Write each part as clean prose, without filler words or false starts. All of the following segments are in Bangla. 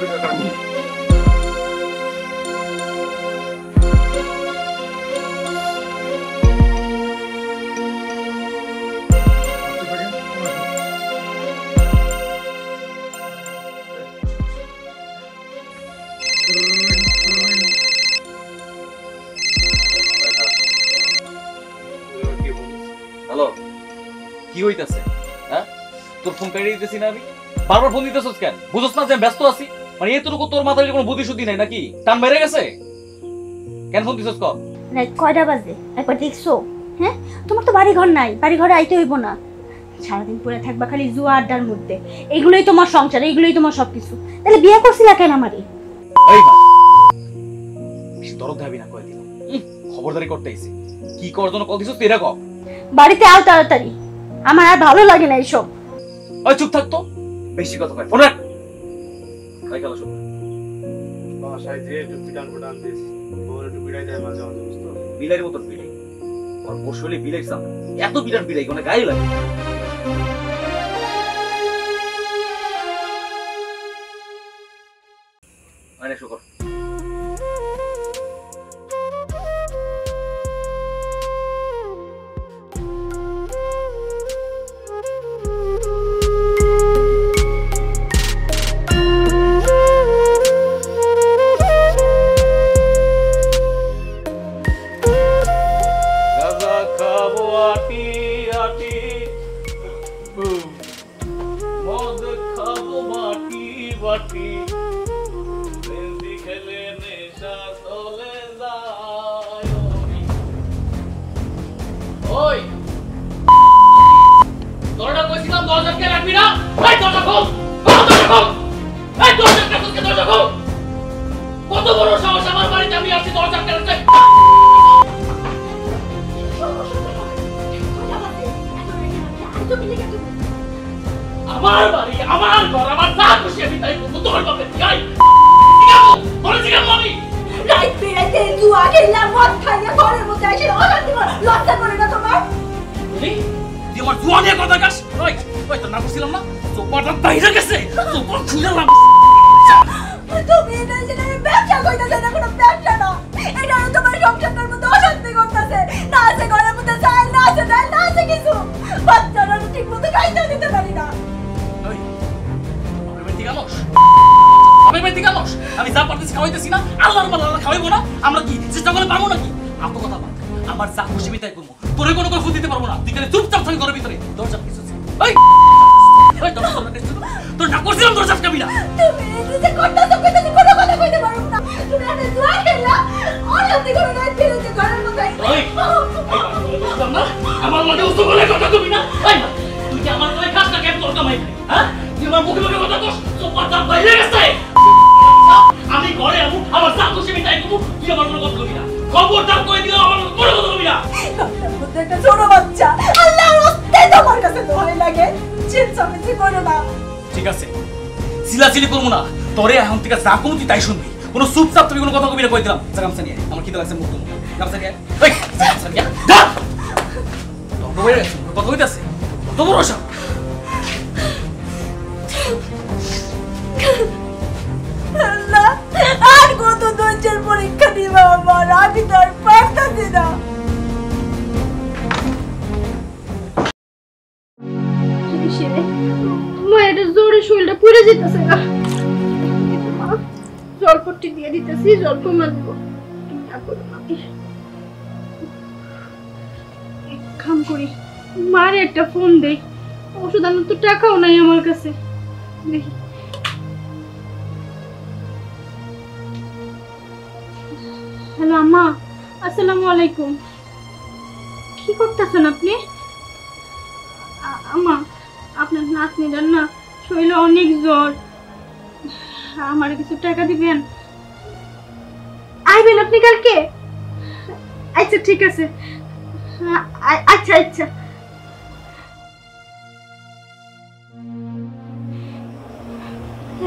হ্যালো, কি হইতাছে? হ্যাঁ, তোর ফোন কেটে দিতেছি না আমি? বারবার ফোন দিতেছস কেন? বুঝছস না যে আমি ব্যস্ত আছি? মানে এতটুকু তোর মাথায় কোনো বুদ্ধি শুদ্ধি নাই নাকি? টান বেড়ে গেছে? কেন ফোন দিছস কর? রাত কয়টা বাজে? একবার দেখছো? হ্যাঁ, তোমার তো বাড়ি ঘর নাই, বাড়ি ঘরে আইতে হইব না। সারাদিন পরে থাকবা খালি জুয়া আড্ডার মধ্যে। এগুলোই তোমার সংসার, এগুলোই তোমার সবকিছু। তাহলে বিয়ে করছিলা কেন আমারে? এই মা, বেশি দরদ ধাবি না কই দিলাম। খবরদারি করতে আইছি। কি করার জন্য কল দিছস তুই এটা কর। বাড়িতে আও তাড়াতাড়ি, আমার আর ভালো লাগে না এইসব। ওই চুপ থাক তো, বেশি কথা কয়। ফোন রাখ। কাই গেল সব? বাসায় যে একটু পিটান পিটান দিস, তোর একটু পিটাই দেয় মাঝে মাঝে, বুঝতো? বিলাইয়ের মতন পিটাই। আর বসলে বিলাই সাম। এত পিটান পিটাই কোনে গায়ে লাগে। আরে শুকর। কত বড় সাহস আমার বাড়িতে আমি আসছি দরজা কেটে? আমার বাড়ি, আমার ঘর, আমার যা খুশি আমি তাই করবো। তোমার বাপের গাই বলেছি কেন আমি? রাত বেড়াইতে জুয়া খেললাম, মদ খাইয়া ঘরের মধ্যে এসে অশান্তি করে। লজ্জা করে না তোমার? তুই আমার জুয়া নিয়ে কথা কাস? ওই ওই তো না বলছিলাম না, চোপাটা বাইরে গেছে, চোপা খুলে লাভ। তুমি এটা যেটা ব্যবসা কইতাছে না, কোনো ব্যবসা না। এটা তোমার সংসারের মধ্যে অশান্তি করতেছে। না আছে ঘরের মধ্যে চাল, না আছে ডাল, না আছে কিছু। বাচ্চারা ঠিক মতো খাইতে দিতে পারি না। ওই আমি বেটি গালস, আমি বেটি গালস। আমি যা পারতেছি খাওয়াইতেছি না, আল্লাহর মাল আল্লাহ খাওয়াইবো না? আমরা কি চেষ্টা করে পারবো নাকি? এত কথা বল, আমার যা খুশি আমি তাই করবো। তোরে কোনো কথা দিতে পারবো না। তুই খালি চুপচাপ থাকি ঘরের ভিতরে। দরজা কিছু ওই ওই দরজা তোর না করছিলাম, দরজা আটকাবি না। তুমি এটা করতেছো, কইতাছি কোনো কথা কইতে পারবো না। তুমি আরে জুয়া খেললা, অশান্তি করে রাত বেড়াইতে ঘরের মধ্যে। ওই বুঝলাম না, আমার মনে উচ্চ বলে কথা কবি না। ওই তুই কি আমার গায়ে খাস না কেন? তোর কামাই হ্যাঁ? তুই আমার মুখে মুখে কথা কস, চোপার দাম বাইরে গেছে। আমি ঘরে আমু, আমার যা খুশি আমি তাই করবো। তুই আমার কোনো কথা কবি না। খবরদার করে দিলাম, আমার কোনো কথা কবি না। একটা ছোট বাচ্চা, আল্লাহর রাস্তায় তোমার কাছে দোহাই লাগে, চিন্তামিচি করো না। ঠিক আছে, চিলাচিলি করবো না। তোরে এখন থেকে যা কমু তুই তাই শুনবি। কোনো চুপচাপ তুমি কোনো কথা কবি না, কই দিলাম। গামছা নিয়ে আমার খিদে লাগছে, মুখ তুল। গামছা নিয়ে ওই গামছা নিয়ে যা। কথা কইতাছে তো বড় সব। আল্লাহ, আর কত ধৈর্যের পরীক্ষা দিবা আমার? আমি তো আর পারতাছি না। মায়ের জোরে শরীরটা পুড়ে যেতেছে না। জলপট্টি দিয়ে দিতেছি, জল কমা দিব। কাম করি, মারে একটা ফোন দেই। ওষুধ আনার তো টাকাও নাই আমার কাছে। দেখি। হ্যালো আম্মা, আসসালামু আলাইকুম। কি করতেছেন আপনি? আম্মা, আপনার নাতনিটার না শরীরে অনেক জ্বর। আমার কিছু টাকা দিবেন? আইবেন আপনি কালকে? আচ্ছা ঠিক আছে। আচ্ছা আচ্ছা।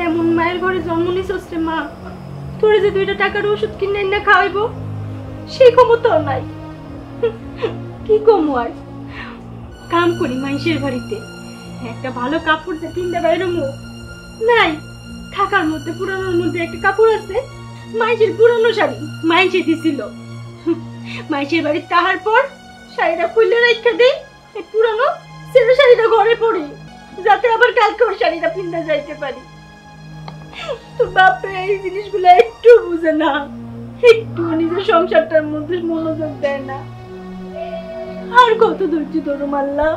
এমন মায়ের ঘরে জন্ম নিছস রে মা, তোরে যে 2টা টাকার ওষুধ কিনে না খাওয়াইবো সেই ক্ষমতাও নাই। কি কম আর কাম করি মানুষের বাড়িতে, একটা ভালো কাপড় যে কিনতে বাইরে নাই, থাকার মধ্যে পুরানোর মধ্যে একটা কাপড় আছে, মাইশের পুরানো শাড়ি মাইশে দিছিল। মাইশের বাড়ি তাহার পর শাড়িটা খুলে রেখে দেই, এই পুরানো ছেঁড়া শাড়িটা ঘরে পড়ি, যাতে আবার কালকে ওই শাড়িটা পিন্না যাইতে পারি। তোর বাপে এই জিনিসগুলো একটু বুঝে না, একটু নিজের সংসারটার মধ্যে মনোযোগ দেয় না। আর কত ধৈর্য ধরো মাল্লা,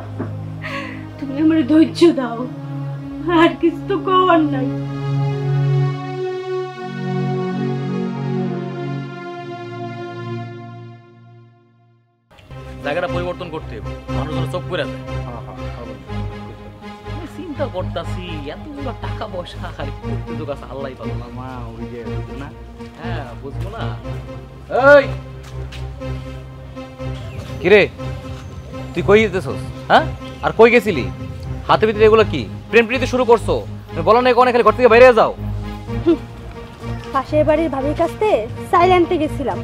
তুমি আমার ধৈর্য দাও, আর কিছু তো কওয়ার নাই। জায়গাটা পরিবর্তন করতে হবে, মানুষজন চোখ করে যায়। চিন্তা করতেছি এতগুলো টাকা পয়সা খালি করতে কাছে আল্লাহ পাবো না মা, ওই যে বুঝবো না। হ্যাঁ বুঝবো না। এই কিরে, তুই কই যেতেছস? হ্যাঁ, আর কই গেছিলি? হাতে ভিতরে এগুলো কি? প্রেম প্রীতি শুরু করছো? তুমি বলো না অনেক ঘর থেকে বাইরে যাও। পাশের বাড়ির ভাবির কাছে চাইল আনতে গেছিলাম,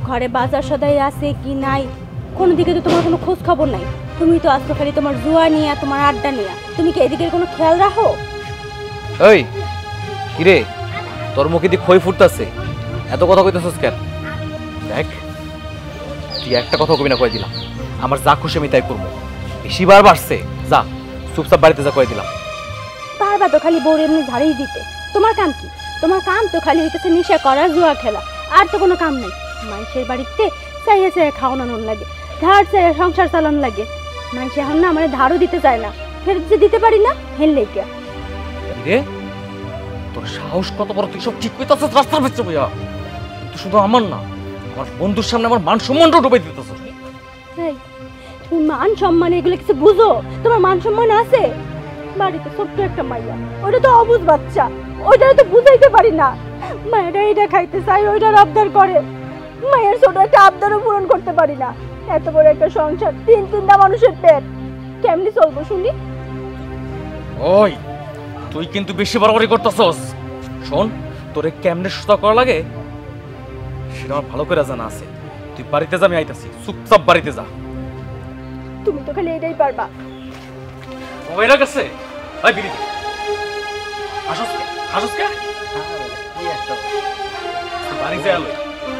ঘরে বাজার সদাই আছে কি নাই কোনো দিকে তো তোমার কোনো খোঁজ খবর নাই। তুমি তো আসতো খালি তোমার জুয়া নিয়ে, তোমার আড্ডা নিয়ে, তুমি কি এদিকের কোনো খেয়াল রাখো? এই কিরে, তোর মুখে দিয়ে খই ফুটতাছে, এত কথা কইতেছস কেন? দেখ, তুই একটা কথা কবি না, কয়ে দিলাম আমার যা খুশি আমি তাই করবো। বেশি বার বাড়ছে, যা চুপচাপ বাড়িতে যা কয়ে দিলাম। পারবা তো খালি বউর এমনি ঝাড়িয়ে দিতে, তোমার কাম কি? তোমার কাম তো খালি হইতেছে নেশা করা, জুয়া খেলা, আর তো কোনো কাম নেই। মানুষের বাড়িতে চাইয়ে চাইয়ে খাওয়ানো লাগে, ধার চাইয়ে সংসার চালানো লাগে। মানুষ এখন না আমার ধারও দিতে চায় না, ফেরত যে দিতে পারি না হেললে কে। রে তোর সাহস কত বড়, তুই সব ঠিক কইতাছস রাস্তার ভিতরে বইয়া? তুই শুধু আমার না, আমার বন্ধুর সামনে আমার মান সম্মানটা ডুবাই দিতেছস। এই তুমি মান সম্মান এগুলো কিছু বুঝো? তোমার মান সম্মান আছে? বাড়িতে ছোট্ট একটা মাইয়া, ওটা তো অবুঝ বাচ্চা, ওইটা তো বুঝাইতে পারি না। মায়েরা এটা খাইতে চাই, ওইটার আবদার করে, মায়ের ছোট একটা আবদারও পূরণ করতে পারি না। এত বড় একটা সংসার, তিনটা মানুষের পেট, কেমনি চলবো শুনি? ওই তুই কিন্তু বেশি বাড়াবাড়ি করতেছস। শোন, তোরে কেমনে সুতা করা লাগে সেটা আমার ভালো করে জানা আছে। তুই বাড়িতে যা, আমি আইতাছি, চুপচাপ বাড়িতে যা। তুমি তো খালি এটাই পারবা। মোবাইল গেছে, ভাই বিড়ি দে। হাসুস কে? হাসুস কে? কি একটা বাড়ি যা লই,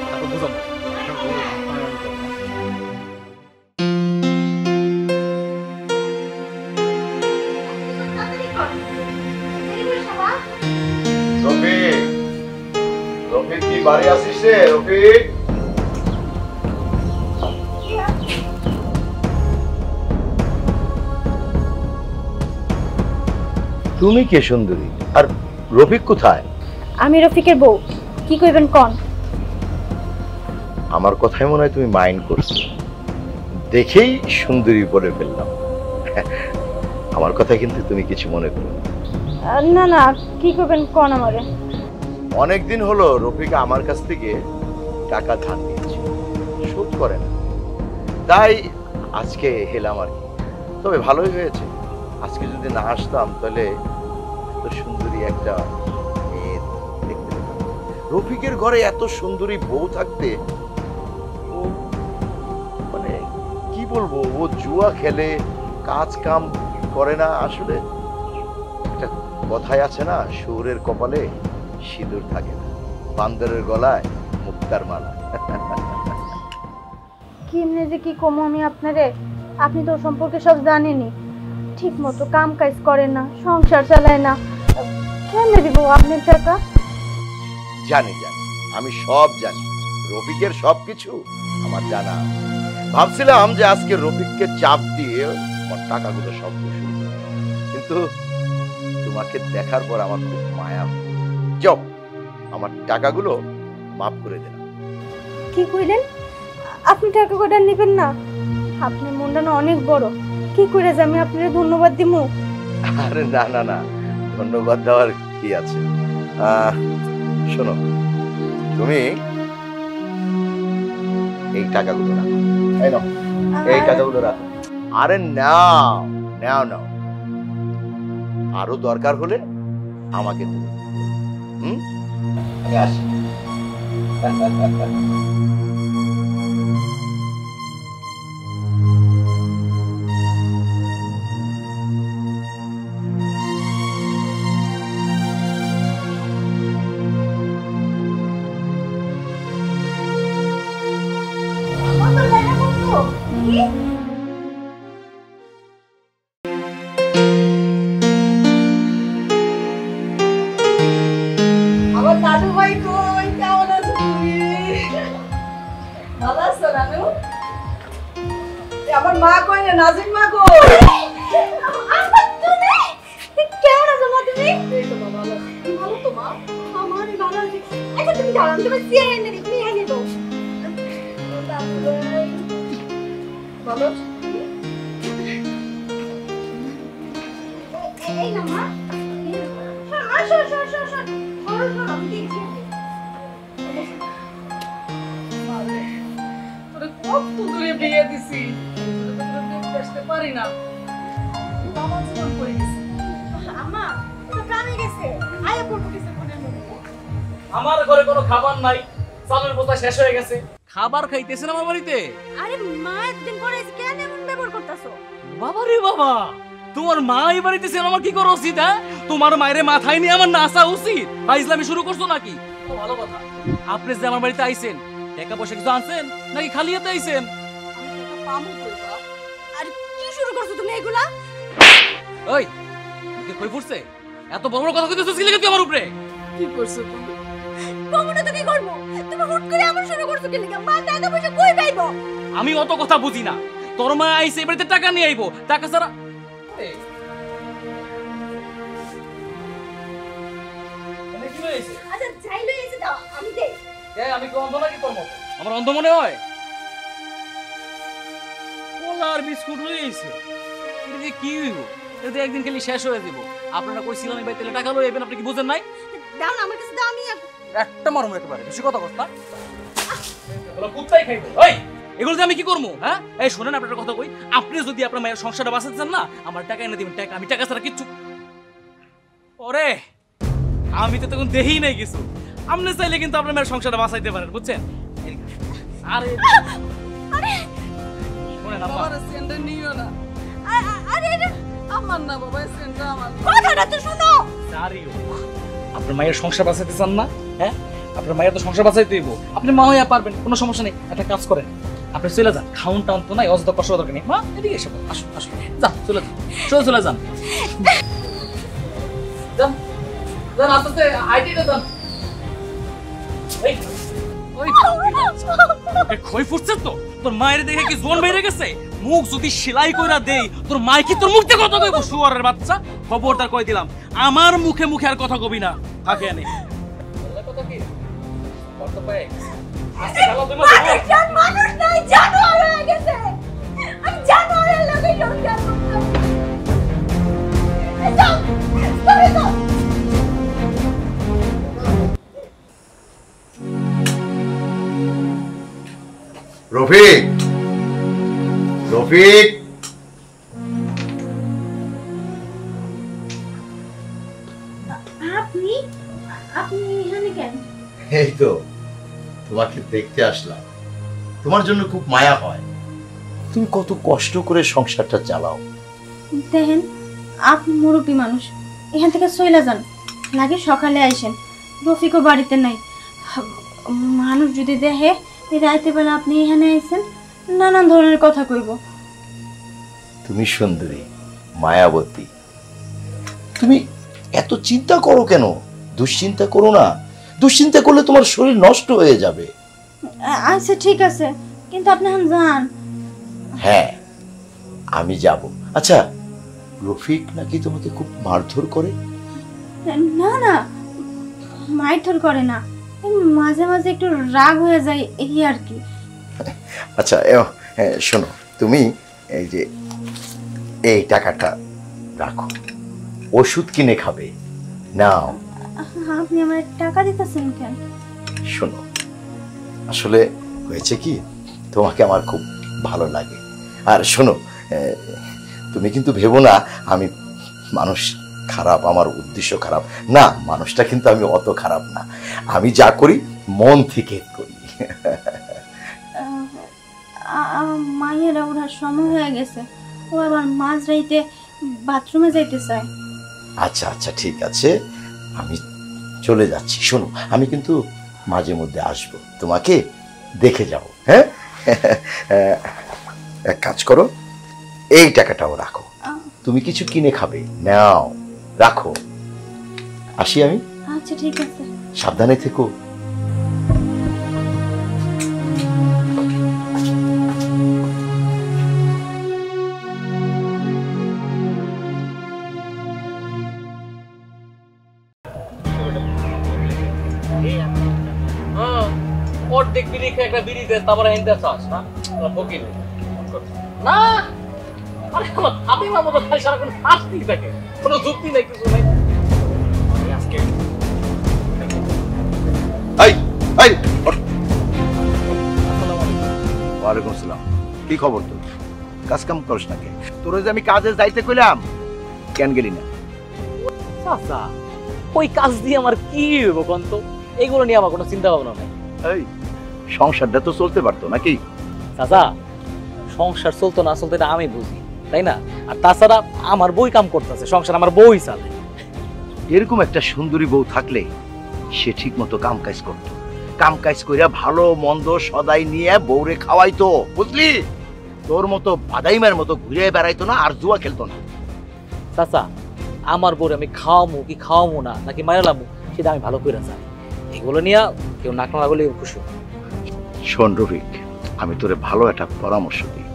তারপর বুঝাম। রফিক, রফিক কি বাড়ি আসিস রে? রফিক, তুমি কে সুন্দরী? আর রফিক কোথায়? আমি রফিকের বউ, কি কইবেন কোন? আমার কথাই মনে হয় তুমি মাইন্ড করছো, দেখেই সুন্দরী বলে ফেললাম। আমার কথা কিন্তু তুমি কিছু মনে করো না। না না, কি কইবেন কোন আমারে? অনেকদিন হলো রফিক আমার কাছ থেকে টাকা ধার নিয়েছে, শোধ করে না, তাই আজকে এলাম আর কি। তবে ভালোই হয়েছে, আজকে যদি না আসতাম তাহলে এত সুন্দরী একটা মেয়ে দেখতে পেতাম। রফিকের ঘরে এত সুন্দরী বউ থাকতে ও মানে কি বলবো, ও জুয়া খেলে, কাজ কাম করে না। আসলে একটা কথাই আছে না, শুয়োরের কপালে সিঁদুর থাকে না, বান্দরের গলায় মুক্তার মালা। কেমনে যে কি কমো আমি আপনারে, আপনি তো সম্পর্কে সব জানেনই। ঠিক মতো কাম কাজ করে না, সংসার চালায় না, কেমনে দিব আপনার টাকা? জানি জানি, আমি সব জানি, রফিকের সবকিছু আমার জানা আছে। ভাবছিলাম যে আজকে রফিককে চাপ দিয়ে আমার টাকাগুলো সব বসে, কিন্তু তোমাকে দেখার পর আমার খুব মায়া। যাও, আমার টাকাগুলো মাফ করে দিলাম। কি কইলেন? আপনি টাকা কটা নেবেন না? আপনার মনটা না অনেক বড়, কি করে যে আমি আপনার ধন্যবাদ দিমু? আরে না না না, ধন্যবাদ দেওয়ার কি আছে। শোনো, তুমি এই টাকাগুলো রাখো, এই নাও, এই টাকাগুলো রাখো। আরে নাও নাও নাও, আরো দরকার হলে আমাকে দেবে। আমি আসি। নানু আমার মা কই রে, নাজিম মা কই? আম্মা তুমি কেমন আছো মা তুমি এই তো মা ভালো আছি। তুমি ভালো তো মা আমার ভালো আছে আচ্ছা তুমি দাঁড়াও তুমি চেয়ে এনে দিই তুমি এনে দাও ভালো আছি? এই না মা আসো আসো আসো আসো সরো সরো আমি দেখছি তোরে কত দূরে বিয়ে দিছি, তোরে দেখতে আসতে পারি না। বাবা জীবন করে গেছে। আম্মা তো কামে গেছে আয়া পড়বো কিছু কোনের মধ্যে আমার ঘরে কোনো খাবার নাই, চালের বোঝা শেষ হয়ে গেছে। খাবার খাইতেছেন আমার বাড়িতে? আরে মা একদিন পরে এসে কেন এমন ব্যবহার করতেছো বাবা রে বাবা, তোমার মা এই বাড়িতে ছিল, আমার কি করা উচিত? হ্যাঁ, তোমার মায়ের মাথায় নিয়ে আমার নাচা উচিত? ইসলামি শুরু করছো নাকি? ও ভালো কথা। আপনি যে আমার বাড়িতে আইছেন, টাকা পয়সা কিছু আনছেন নাকি খালি হাতে আইছেন? আমি টাকা পামু কই বাপ? আরে কি শুরু করছো তুমি এগুলা ওই তুই কই ফুটছে? এত বড় বড় কথা কইতেছিস কি লাগি তুই আমার উপরে? কি করছো তুমি? কমনে তো কি করবো তুমি হুট করে এমন শুরু করছো কি লাগা মা টাকা পয়সা কই পাইবো আমি অত কথা বুঝি না। তোর মা আইছে এই বাড়িতে টাকা নিয়ে আইবো, টাকা ছাড়া আচ্ছা যাই লই এসে দাও আমি দেই আমি কি অন্ধ নাকি তোর মতো? আমার অন্ধ মনে হয়? কলার বিস্কুট লই আইছে, এটা দিয়ে কি হইব? এটা দিয়ে একদিন খালি শেষ হয়ে যাব। আপনারা কইছিলাম এই বাইতে টাকা লই আইবেন, আপনি কি বুঝেন নাই? দাও না আমার কাছে দাও আমি একটা মারুম একেবারে, বেশি কথা বলছ না। এগুলো কুত্তাই খাইবে। ওই এগুলো দিয়ে আমি কি করবো? হ্যাঁ, এই শোনেন আপনার কথা কই, আপনি যদি আপনার মায়ের সংসারটা বাঁচাতে চান না, আমার টাকা এনে দিবেন। টাকা, আমি টাকা ছাড়া কিচ্ছু। ওরে আমি তো তখন দেখিই নাই কিছু। আপনি চাইলে কিন্তু আপনার মেয়ের সংসারটা বাঁচাইতে পারেন, বুঝছেন? আরে আরে শোনেন আম্মা, বাবার সেন্টার নিও না। আরে আমার না বাবা, সেন্টার আমার। কথাটা তো শুনো সারিও আপনার মায়ের সংসার বাঁচাইতে চান না? হ্যাঁ, আপনার মায়ের তো সংসার বাঁচাইতে হইব। আপনি মা হইয়া পারবেন, কোনো সমস্যা নেই। একটা কাজ করেন, আপনি চলে যান। খাউন টাউন তো নাই, অযথা কষ্ট দরকার নেই। মা এদিকে এসে বল, আসুন আসুন, যান চলে যান, চলে যান যান যান, আস্তে আস্তে আইডিটা যান। এই ওই খই ফুটছে তো, তোর মায়ের দেখে কি জোন বেড়ে গেছে? মুখ যদি সেলাই কইরা দেই, তোর মাই কি তোর মুখ দিয়ে কথা কইব? শুয়ারের বাচ্চা, খবরদার কই দিলাম, আমার মুখে মুখে আর কথা কবি না। থাকে আনে কথা কি কত পায় আজকে ভালো তুমি মানুষ নাই জানোয়ার হয়ে গেছে আমি জানোয়ারের লগে সংসার করতাম যাও সরে যাও রফিক, রফিক, আপনি আপনি এখানে কেন এই তো তোমাকে দেখতে আসলাম। তোমার জন্য খুব মায়া হয়, তুমি কত কষ্ট করে সংসারটা চালাও। দেখেন আপনি মুরব্বী মানুষ এখান থেকে চলে যান লাগে সকালে আইসেন রফিকও বাড়িতে নাই মানুষ যদি দেখে এই রাইতে বেলা আপনি এখানে আইছেন নানান ধরনের কথা কইব তুমি সুন্দরী, মায়াবতী, তুমি এত চিন্তা করো কেন? দুশ্চিন্তা করো না, দুশ্চিন্তা করলে তোমার শরীর নষ্ট হয়ে যাবে। আচ্ছা ঠিক আছে কিন্তু আপনি এখন যান হ্যাঁ আমি যাব। আচ্ছা রফিক নাকি তোমাকে খুব মারধর করে? না না মারধর করে না মাঝে মাঝে একটু রাগ হয়ে যায় এই আর কি। আচ্ছা শোনো, তুমি এই যে এই টাকাটা রাখো, ওষুধ কিনে খাবে, নাও। আপনি আমার টাকা দিতেছেন কেন? শোনো, আসলে হয়েছে কি, তোমাকে আমার খুব ভালো লাগে। আর শোনো, তুমি কিন্তু ভেবো না আমি মানুষ খারাপ, আমার উদ্দেশ্য খারাপ না, মানুষটা কিন্তু আমি অত খারাপ না, আমি যা করি মন থেকে করি। মায়েরা ওঠার সময় হয়ে গেছে, ও আবার মাঝ রাইতে বাথরুমে যাইতে চায়। আচ্ছা আচ্ছা ঠিক আছে, আমি চলে যাচ্ছি। শোনো, আমি কিন্তু মাঝে মধ্যে আসবো, তোমাকে দেখে যাব। হ্যাঁ, এক কাজ করো, এই টাকাটাও রাখো, তুমি কিছু কিনে খাবে, নাও রাখো। আসি আমি। আচ্ছা ঠিক আছে, সাবধানে থেকো। হ্যাঁ অর্ধেক বিড়ি খেয়ে একটা বিড়ি দেশ তারপরে হিন্দে চাস না ফকির না আরে আমার হাতিমার মতো খালি সারাক্ষণ হাসতেই থাকে কোনো যুক্তি নেই কিছু নেই আজকে এই এই ওয়ালাইকুম আসসালাম। কি খবর তোর? কাজ কাম করিস না কেন? তোর যে আমি কাজে যাইতে কইলাম কেন গেলি না? চাচা ওই কাজ দিয়ে আমার কি হইব কন্ত এগুলো নিয়ে আমার কোনো চিন্তা ভাবনা নাই। এই সংসারটা তো চলতে পারতো নাকি? চাচা সংসার চলতো না চলতো এটা আমি বুঝি তাই না? আর তাছাড়া আমার বই কাম করতেছে সংসার আমার বই চালে। এরকম একটা সুন্দরী বউ থাকলে সে ঠিক মতো কাম কাজ করতো, কাম কাজ কইরা ভালো মন্দ সদাই নিয়ে বউরে খাওয়াইতো, বুঝলি? তোর মতো বাদাইমের মতো ঘুরে বেড়াইতো না আর জুয়া খেলতো না। চাচা আমার বউরে আমি খাওয়ামু কি খাওয়ামু না নাকি মারালামু সেটা আমি ভালো করে জানি। এগুলো নিয়ে কেউ নাক না লাগলে খুশি। শোন রফিক, আমি তোরে ভালো একটা পরামর্শ দিই,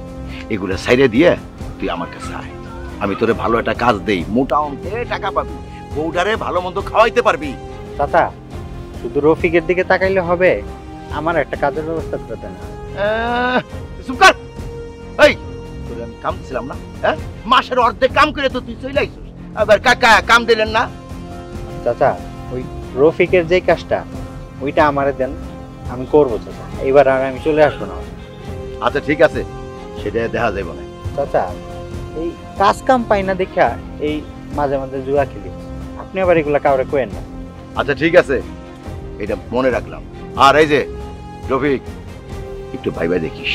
এগুলো সাইডে দিয়ে তুই আমার কাছে আয়, আমি তোরে ভালো একটা কাজ দেই, মোটা অঙ্কে টাকা পাবি, বউটারে ভালো মন্দ খাওয়াইতে পারবি। চাচা শুধু রফিকের দিকে তাকাইলে হবে, আমার একটা কাজের ব্যবস্থা করে দেন। চুপ কর। এই তোরে আমি কাম দিছিলাম না? হ্যাঁ, মাসের অর্ধেক কাম করে তো তুই চলে আইছিস, আবার কাকা কাম দিলেন না? চাচা ওই রফিকের যে কাজটা ওইটা আমারে দেন, আমি করবো চাচা, এবার আর আমি চলে আসবো না। আচ্ছা ঠিক আছে, সেটা দেখা যাইব না। চাচা এই কাজ কাম পাই না দেখা এই মাঝে মাঝে জুয়া খেলি, আপনি আবার এগুলা কাউরে কোয়েন না। আচ্ছা ঠিক আছে, এটা মনে রাখলাম। আর এই যে রফিক, একটু ভাইবা দেখিস,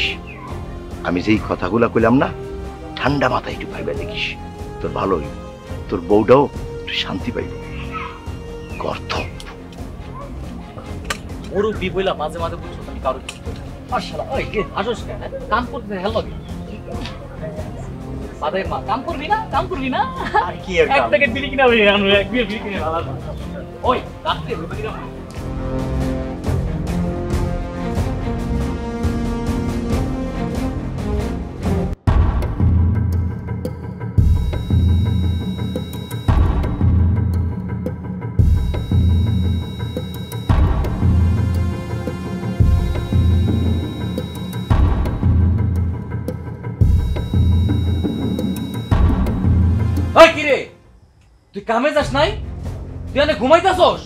আমি যেই কথাগুলা কইলাম না, ঠান্ডা মাথায় একটু ভাইবা দেখিস, তোর ভালোই, তোর বউটাও একটু শান্তি পাইব। গর্ত মুরব্বি বইলা মাঝে মাঝে বুঝছো আমি কারো কিছু করি না। মাশাআল্লাহ ওই কে হাসোস কেন? কাম করতে হেল্লো কি বাদে মা কাম করবি না? কাম করবি না? আর কি এর এক কাম? প্যাকেট বিড়ি কিনা হই আমি এক বিড়ি কিনে ভালো। ওই রাতে হইবে কিনা? ওই কি রে তুই কামে যাস নাই? তুই এনে ঘুমাইতাছস?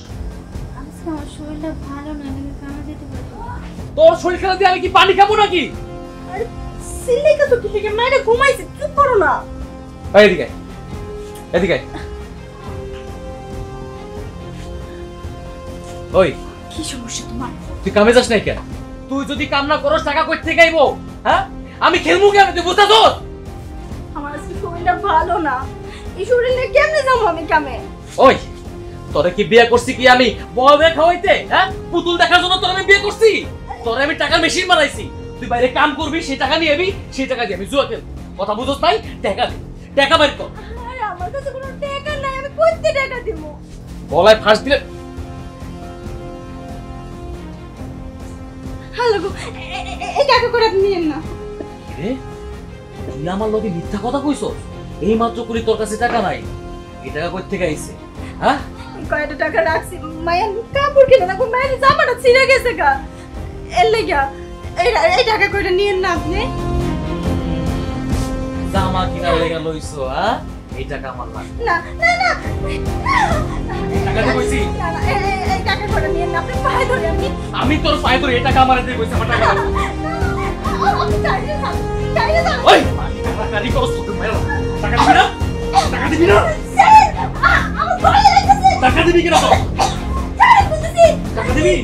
আজকে আমার শরীরটা ভালো না, আমি কামে যেতে পারবো না। তোর শরীর খারাপ দিয়ে আমি কি পানি খাবো নাকি? আরে সিল্লিকা তো তুমি মাইরে ঘুমাইছি, চুপ করো না। এই এদিকে আয়, এদিকে আয়। ওই কি সমস্যা তোমার? তুই কামে যাস নাই কেন? তুই যদি কাম না করস টাকা কই থেকে আইবো? হ্যাঁ আমি খেলমু কেন? তুই বুঝতাছস? আমার আজকে শরীরটা ভালো না, এই শরীর নিয়ে কেমনে যাবো আমি কামে? ওই তোরে কি বিয়ে করছি কি আমি বউকে খাওয়াইতে? হ্যাঁ পুতুল দেখার জন্য তোরে আমি বিয়ে করছি? তোরে আমি টাকার মেশিন বানাইছি, তুই বাইরে কাম করবি, সেই টাকা নিয়ে আবি, সেই টাকা দিয়ে আমি জুয়া খেলবো। কথা বুঝছস নাই? টাকা দে, টাকা বের কর। আরে আমার কাছে কোনো টাকা নাই, আমি কইতে টাকা দিব? গলায় ফাঁস দিলে হ্যালো গো, এই টাকা করে আপনি নিয়েন না। রে তুই আমার লগে মিথ্যা কথা কইছস? এই মাত্র করি তোর কাছে টাকা নাই, এই টাকা কই থেকে আইছে? হ্যাঁ কয়টা টাকা রাখছি, মায়ের কাপড় কিনে রাখবো, মায়ের জামাটা ছিঁড়ে গেছে গা, এর লেগা এই টাকা করে নিয়েন না আপনি। জামা কিনা লেগে লইছো? হ্যাঁ এই টাকা আমার লাগবে না না না টাকা দিয়ে কইছি না না, এই টাকা করে নিয়েন না, আপনি পায়ে ধরে আমি তোর পায়ে ধরে এই টাকা আমার দিয়ে কইছি আমার টাকা দাও। আপনি চাইলে থাক, চাইলে থাক। ওই টাকা কারি করছ তোকে মেরো, টাকা দিবি না? টাকা দিবি না? স্যার, আমার ভয় লাগতেছে। টাকা দিবি কিনা তো? স্যার, বুঝতেছি। টাকা দিবি?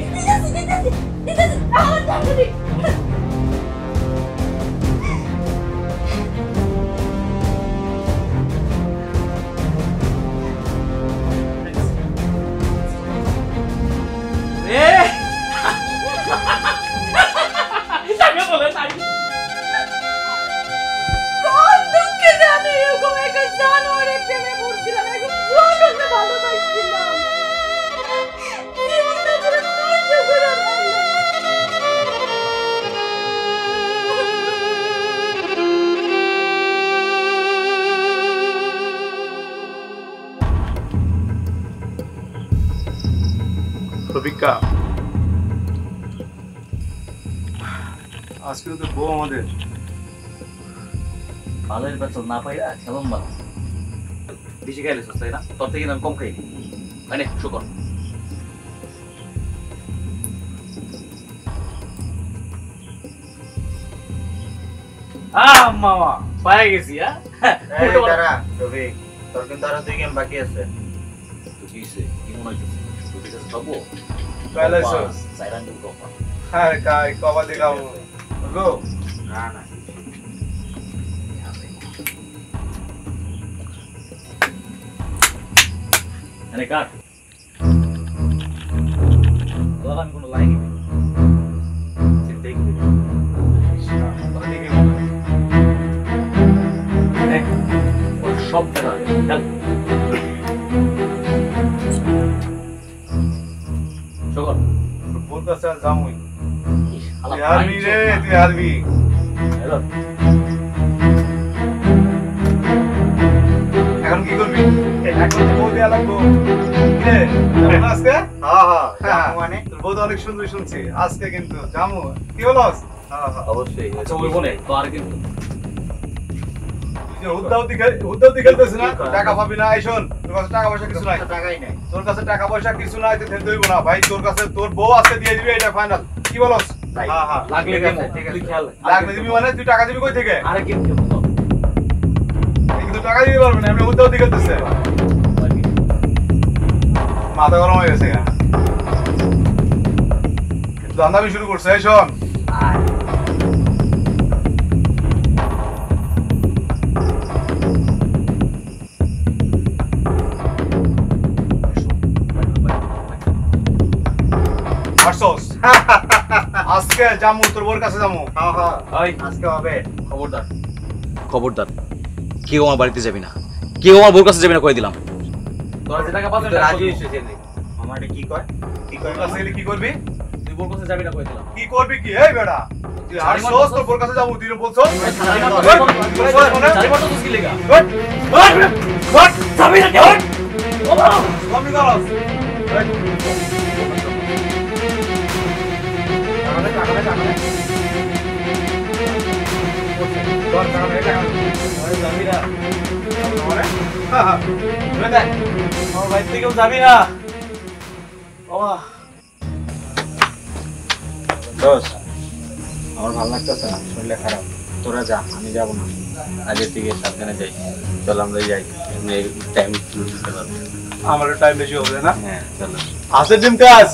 দিতেছি, আমার টাকা দিন। এ টাকা বলে নাই। কোন দুঃখে জানি এরকম একটা জানোয়ারের প্রেমে পড়ছিলাম, এখন জোয়ানকে ভালোবাসছিলাম। জীবনটা পুরো নষ্ট রফিকা, আজকে তো বউ আমাদের ভালোর বেতন না পাইরা খেলম ভালো বেশি খাইলে তাই না? তোর থেকে আমি কম খাই মানে শুকর মামা পাই গেছি। রফিক, তোর কিন্তু আরো 2 গেম বাকি আছে। কি মনে হইতেছে তোর কাছে পাবো? পাইলাইছস? সাইরান দিব কপা। হ্যাঁ কাই কবা দেখাও গো। না না, আরে কাট তোর আমি কোনো লাইন নেই চিন্তাই করি সব টাকা চল শুকর বউর কাছে আর যামুই। হালা তুই হারবি রে, তুই হারবি। হ্যালো এখন কি করবি? এখন তো বউ দেয়া লাগবো। কিরে, যাবো না আজকে? হ্যাঁ মানে তোর বউ তো অনেক সুন্দর শুনছি। আজকে কিন্তু যামু। কি বলস? অবশ্যই। আচ্ছা ওই বলে তো আর কিন্তু তুই যে হুদ্দাউদি খেলতেছিস না? টাকা পাবি না। এই শোন, তোর কাছে টাকা পয়সা কিছু নাই। টাকাই নাই। তোর কাছে টাকা পয়সা কিছু নাই, তুই খেলতে হইব না ভাই। তোর কাছে তোর বউ আজকে দিয়ে দিবি, এটা ফাইনাল। কি বলস? হ্যাঁ হ্যাঁ। লাগলে ঠিক আছে, কেমন ঠিক আছে। তুই খেয়াল লাগলে দিবি মানে তুই টাকা দিবি কই থেকে? আরে গেম খেলবো তো এই কিন্তু টাকা দিতে পারবি না, এমনি হুদ্দাউদি খেলতেছে। মাথা গরম হয়ে গেছে গা। কিন্তু দান্দামি শুরু করছে। এই শোন, আসছস? আজকে যামু, তোর বোর কাছে যামু। হ্যাঁ হ্যাঁ, ওই আজকে হবে। খবরদার খবরদার কেউ আমার বাড়িতে যাবি না, কেউ আমার বউর কাছে যাবি না, কই দিলাম। তোরা যে টাকা পাচ্ছিস রাজি হইছে ছেলে। আমারে কি কয়? কি তোর কয়? কাছে গেলে কি করবি? তুই বউর কাছে যাবি না, কই দিলাম। কি করবি কি? এই বেটা, তুই আসছস, তোর বোর কাছে যামু, তুই বলছস? কমনি করস? আমার বাড়ি থেকেও যাবি না বাবা। দোষ, আমার ভালো লাগতেছে না, শরীরটা খারাপ। তোরা যা, আমি যাব না। আজের থেকে সাবধানে যাই। চল আমরা যাই, টাইম দিতে পারবো। আমারও টাইম বেশি হবে না। হ্যাঁ চলো। আছে টিম কাজ।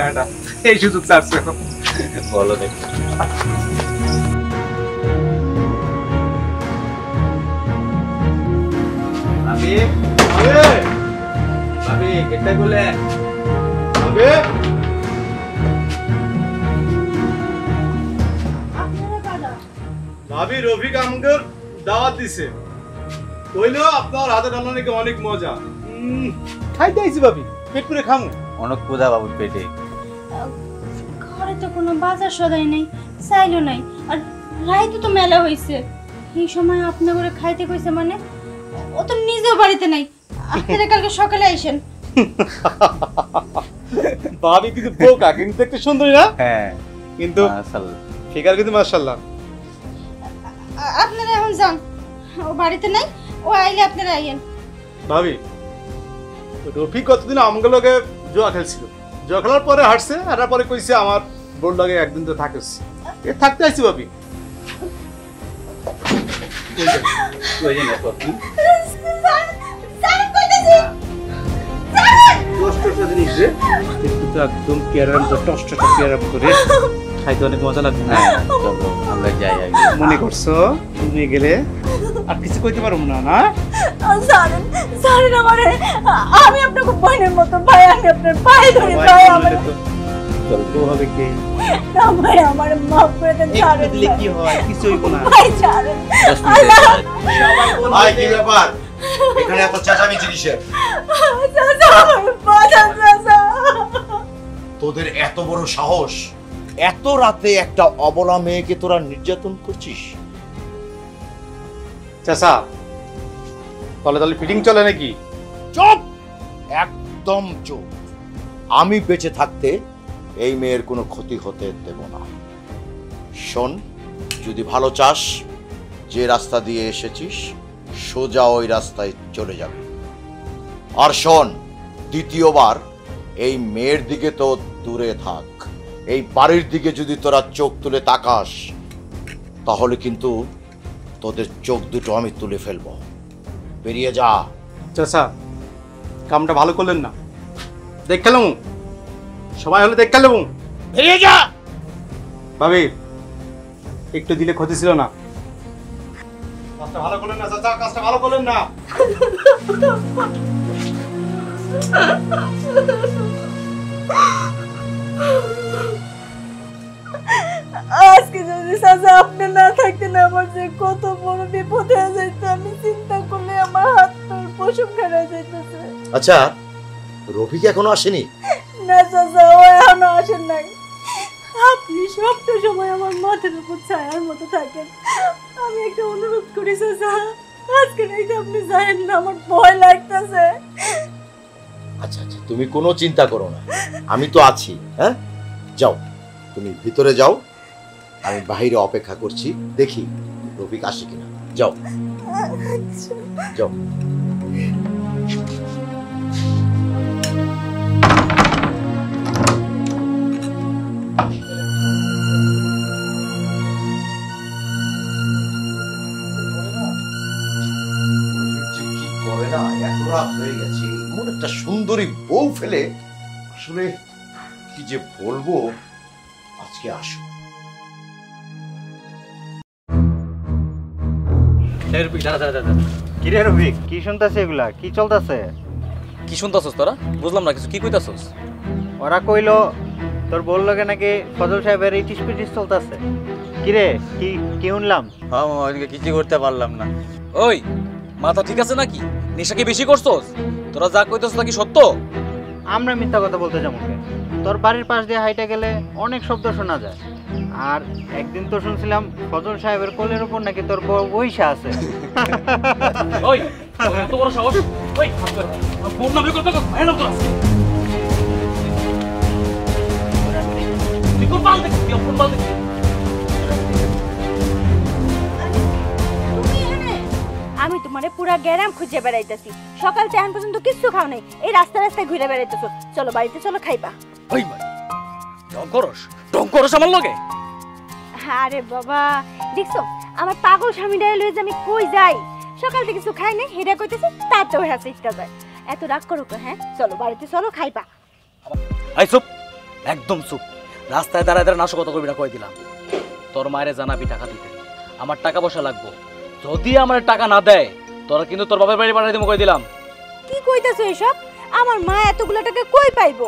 এটা এই সুযোগ চাচ্ছে। বলো দেখো। ভাবি, ভাবি কেটে বলে ভাবি, আপনারা কারা? ভাবি রফিক আমাকে দাওয়াত দিছে, কইলো আপনার হাতে রান্না নাকি অনেক মজা। খাইতে আইছি ভাবি, পেট পুরে খামু। অনেক ক্ষুধা বাবুর পেটে। ঘরে তো কোনো বাজার সদাই নেই, চাইলো নাই। আর রাইতে তো মেলা হইছে, এই সময় আপনি করে খাইতে কইছে মানে ও তো নিজেও বাড়িতে নাই। আপনারা কালকে সকালে আইসেন। ভাবি কিন্তু বোকা, কিন্তু দেখতে সুন্দরী না? হ্যাঁ কিন্তু মাশাআল্লাহ। ফিগার কিন্তু মাশাআল্লাহ। আপনারা এখন যান, ও বাড়িতে নাই, ও আইলে আপনারা আইয়েন। ভাবি রফিক কতদিন আমাকে লগে জুয়া খেলছিল, জুয়া খেলার পরে হাঁটছে, হাঁটার পরে কইছে আমার বোর লগে একদিন তো থাকিস। এ থাকতে আইছি ভাবি। একদম পেয়ারাম টস্ট পেয়ারাম করে খাইতে অনেক মজা লাগবে। হ্যাঁ চলো আমরা যাই আগে। মনে করছো তুমি গেলে আর কিছু কইতে পারবো না না? জানেন জানেন আমারে, আমি আপনাকে বোনের মতো ভাই, আমি আপনার পায়ে ধরে ভাই, আমার চলতে হবে কি না ভাই, আমার মাফ করে দেন। একটু ছাড়েন দিলে ভাই। কি হয়, কিছু হইব না। ভাই ছাড়েন। 10 মিনিট। ভাই কি ব্যাপার? এখানে এত চেঁচামেচি কিসের? চাচা, আমার বাঁচান চাচা। তোদের এত বড় সাহস, এত রাতে একটা অবলা মেয়েকে তোরা নির্যাতন করছিস? চাচা তলে তলে ফিটিং চলে নাকি? চুপ, একদম চুপ। আমি বেঁচে থাকতে এই মেয়ের কোনো ক্ষতি হতে দেব না। শোন, যদি ভালো চাস, যে রাস্তা দিয়ে এসেছিস সোজা ওই রাস্তায় চলে যাবে। আর শোন, দ্বিতীয়বার এই মেয়ের দিকে তো দূরে থাক, এই বাড়ির দিকে যদি তোরা চোখ তুলে তাকাস তাহলে কিন্তু তোদের চোখ দুটো আমি তুলে ফেলবো। বেরিয়ে যা। চাচা, কামটা ভালো করলেন না। দেখ খেলাম, সবাই হলে দেখ খেলাম। বেরিয়ে যা। ভাবি, একটু দিলে ক্ষতি ছিল না। কাজটা ভালো করলেন না চাচা, কাজটা ভালো করলেন না। আজকে যদি চাচা আপনি না থাকতেন আমার যে কত বড় বিপদ হয়ে যেত, আমি চিন্তা করলে আমার হাত পা পশম খারাপ যাইতেছে। আচ্ছা, রফিক এখনো আসেনি? না চাচা, ও এখনো আসেন নাই। আপনি সবটা সময় আমার মাথার উপর ছায়ার মতো থাকেন। আমি একটা অনুরোধ করি চাচা, আজকে রাইতে আপনি যায়েন না, আমার ভয় লাগতেছে। আচ্ছা আচ্ছা, তুমি কোনো চিন্তা করো না, আমি তো আছি। হ্যাঁ, যাও, তুমি ভিতরে যাও, আমি বাইরে অপেক্ষা করছি, দেখি রফিক আসে কিনা। যাও যাও। কি করে না, এত রাত হয়ে গেছে, এমন একটা সুন্দরী বউ ফেলে আসলে কি যে বলবো। আজকে আসো। কিরে রফিক, কি শুনতেছে এগুলা? কি চলতেছে? কি শুনতাছস তোরা? বুঝলাম না কিছু, কি কইতাছস? ওরা কইলো তোর বললো নাকি ফজল সাহেবের ইটিস পিটিস চলতেছে। কিরে, কি কি শুনলাম? হ্যাঁ মামা, ওইদিকে কিছু করতে পারলাম না। ওই, মাথা ঠিক আছে নাকি? নেশা কি বেশি করছস? তোরা যা কইতাছস নাকি সত্য? আমরা মিথ্যা কথা বলতে যাবো কেন? তোর বাড়ির পাশ দিয়ে হাইটে গেলে অনেক শব্দ শোনা যায়। আর একদিন তো শুনছিলাম ফজল সাহেবের কোলের উপর নাকি তোর বইসা আছে। ওই, এত বড় সাহস! ওই, ফোন নামে কথা কই, ভাই না তোরা। তুই কোন পাল দেখছিস? তুই কোন পাল দেখছিস? আমি তোমারে পুরা গ্যারাম খুঁজে বেড়াইতেছি, সকাল থেকে এখন পর্যন্ত কিচ্ছু খাও নাই, এই রাস্তা রাস্তায় ঘুরে বেড়াইতেছো। চলো বাড়িতে চলো, খাইবা। ওই মানে ডং করস আমার লগে? আরে বাবা, দেখছো আমার পাগল স্বামীটা লয়ে যে আমি কই যাই, সকাল থেকে কিছু খাই নাই, হেডা কইতেছি তাতেও হাসি ইচ্ছা যায়। এত রাগ করো তো? হ্যাঁ চলো বাড়িতে চলো, খাইবা। আই চুপ, একদম চুপ। রাস্তায় দাঁড়ায় দাঁড়ায় নাশকতা করবি না, কই দিলাম। তোর মায়েরে জানাবি টাকা দিতে, আমার টাকা পয়সা লাগবো। যদি আমার টাকা না দেয় তোরা কিন্তু তোর বাবার বাড়ি পাঠাই দেবো, কই দিলাম। কি কইতাছো এসব? আমার মা এতগুলো টাকা কই পাইবো?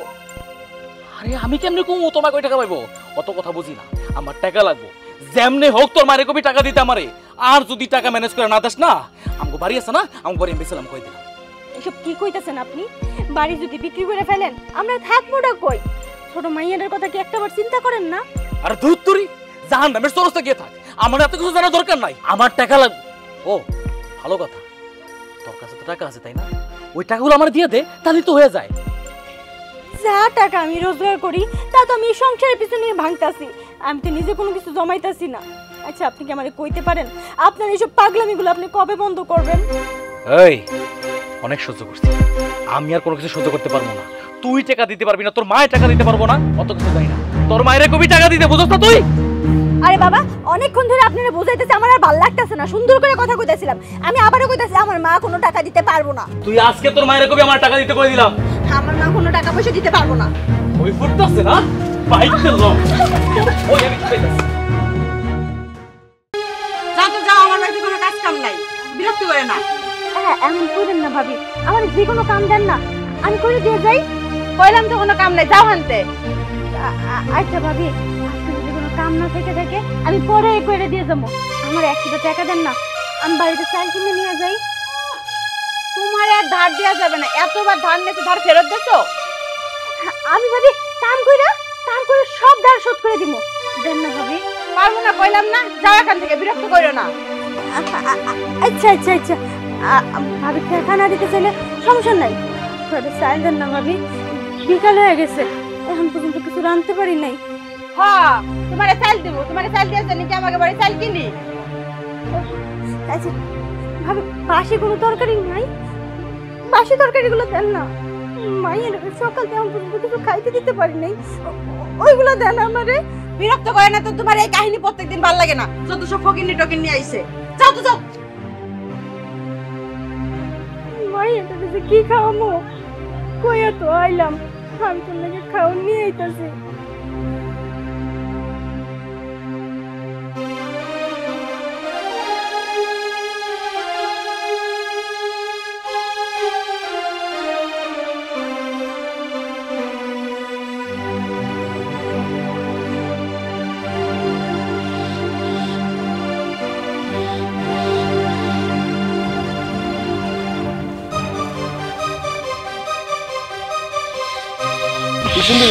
আরে আমি কেমনে কমু তোমার কই টাকা পাইবো? অত কথা বুঝি না, আমার টাকা লাগবো। যেমনে হোক তোর মায়ের কবি টাকা দিতে আমারে। আর যদি টাকা ম্যানেজ করে না দাস না, আমগো বাড়ি আছে না, আমগো বাড়ি বেচলাম, কই দিলাম। এসব কি কইতাছেন আপনি? বাড়ি যদি বিক্রি করে ফেলেন আমরা থাকবোটা কই? ছোট মাইয়াদের কথা কি একটাবার চিন্তা করেন না? আরে ধুর তুরি, জাহান্নামের চরস্তা গিয়ে থাক, আমার এত কিছু জানার দরকার নাই। আমার টাকা লাগবে। ও ভালো কথা, তোর কাছে তো টাকা আছে তাই না? ওই টাকাগুলো আমার দিয়ে দে, তাহলে তো হয়ে যায়। যা টাকা আমি রোজগার করি তা তো আমি সংসারের পিছনে ভাঙতাছি, আমি তো নিজে কোনো কিছু জমাইতাছি না। আচ্ছা আপনি কি আমারে কইতে পারেন আপনার এইসব পাগলামিগুলো আপনি কবে বন্ধ করবেন? এই অনেক সহ্য করছি, আমি আর কোনো কিছু সহ্য করতে পারবো না। তুই টাকা দিতে পারবি না, তোর মায়ের টাকা দিতে পারবো না, অত কিছু জানি না। তোর মায়ের কবি টাকা দিতে বুঝছ না তুই? আরে বাবা, অনেকক্ষণ ধরে আপনারা বুঝাইতেছে, আমার আর ভালো লাগতেছে না। সুন্দর করে কথা কইতাছিলাম, আমি আবারও কইতাছি আমার মা কোনো টাকা দিতে পারবো না। তুই আজকে তোর মায়ের কবি আমার টাকা দিতে কই দিলাম। আমার মা কোনো টাকা পয়সা দিতে পারবো না। ওই ফুটতাছে না, বাইতে লও। ওই আমি কইতাছি। যা তো যাও, আমার বাড়িতে কোনো কাজ কাম নাই, বিরক্ত করে না। হ্যাঁ এমন করেন না ভাবি, আমার যে কোনো কাম দেন না, আমি করে দিয়ে যাই। কইলাম তো কোনো কাম নাই, যাও হানতে। আচ্ছা ভাবি, আজকে যদি কোনো কাম না থেকে থাকে আমি পরে করে দিয়ে যাবো। আমার একটু টাকা দেন না, আমি বাড়িতে চাল কিনে নিয়ে যাই। তোমার আর ধার দেওয়া যাবে না, এতবার ধার নিয়েছো, ধার ফেরত দেছো? আমি ভাবি কাম করে সব ধার শোধ করে দিব। দেন না ভাবি। পারবো না, কইলাম না, যাও এখান থেকে, বিরক্ত করো না। আচ্ছা আচ্ছা আচ্ছা, ভাবি টাকা না দিতে চাইলে সমস্যা নাই, চাল দেন না ভাবি, বিকাল হয়ে গেছে, এখন পর্যন্ত কিছু রাঁধতে পারি নাই। হ্যাঁ, তোমারে চাল দিব, তোমারে চাল দিয়েছে নাকি আমাকে বাড়ি চাল কিনি? আচ্ছা ভাবি, বাসি কোনো তরকারি নাই? বাসি তরকারিগুলো দেন না, মায়ের সকাল থেকে এখন পর্যন্ত কিছু খাইতে দিতে পারি নাই, ওইগুলো দেন আমারে। বিরক্ত করে না তো? তোমার এই কাহিনী প্রত্যেকদিন ভালো লাগে না? যত সব ফকিনি টকিনি আইছে, যাও তো যাও। মায়ের কাছে কি খাওয়ামো? কইয়া তো আইলাম, আমি তোর নাকি খাওয়া নিয়ে আইতাছি। তুমি